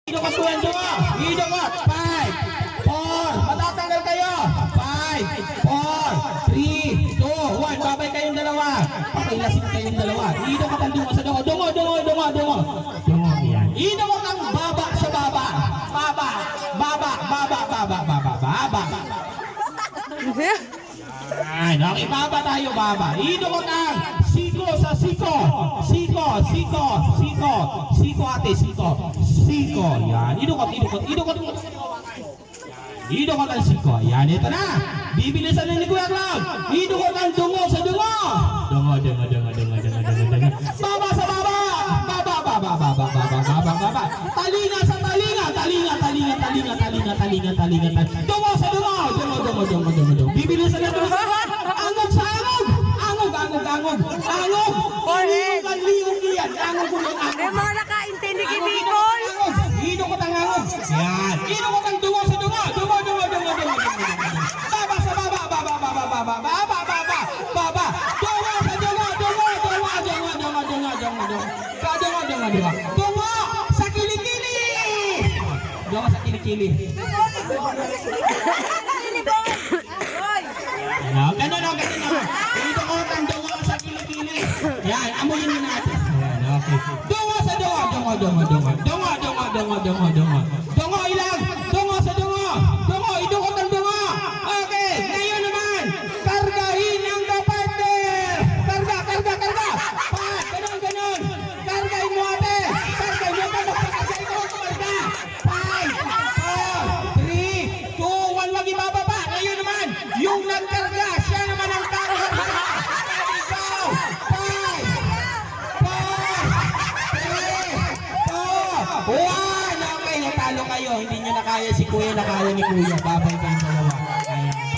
Idukot ko yan, dungo. Idukot. 5, 4. Matatanggal kayo. 5, 4, 3, 2, 1. Babay kayong dalawa. Pakilasin kayong dalawa. Idukot ang dungo sa dungo. Dungo. Dungo. Yan. Idukot ang baba sa baba. Baba. Yan. Okay, baba tayo, baba. Idukot ang siko sa siko. Siko ate, siko. Yan. Idukot. Idukot ang siko. Yan, ito na. Bibilisan na ni Kuya Cloud. Idukot ang dungo sa dungo. Dungo. Baba sa baba. Baba. Talinga sa talinga. Dungo sa dungo. Dungo. Bibilisan na dungo. Angog sa angog. Angog. Liog yan. Angog. May mga nakaintindi kay Bicol. Idukot ang angog. Yan. Idukot ang dungo sa dungo. Dungo. Baba sa baba. Baba. Dungo sa dungo. Dungo sa kilikili. Dungo sa kilikili. Ganun. Idukot ang dungo sa kilikili. Yan. Amuyin mo natin. Yan. Okay. Dungo sa dungo. Dungo ilang. Dungo sa dungo. Idukot ang dungo. Okay. Ngayon naman. Kargahin ang kapartner. Karga. Ganun. Kargahin mo ate. Magpakarga ito. Karga. 5, 4, 3, 2, 1. Wag ibababa. Ngayon naman. Yung nagkarga. Siya naman ang karga. Ikaw. 5, 4, 3, 2, 1. Okay, natalo kayo. Hindi nyo na kaya si Kuya, na kaya ni Kuya. Babay kayong dalawa. Ayan.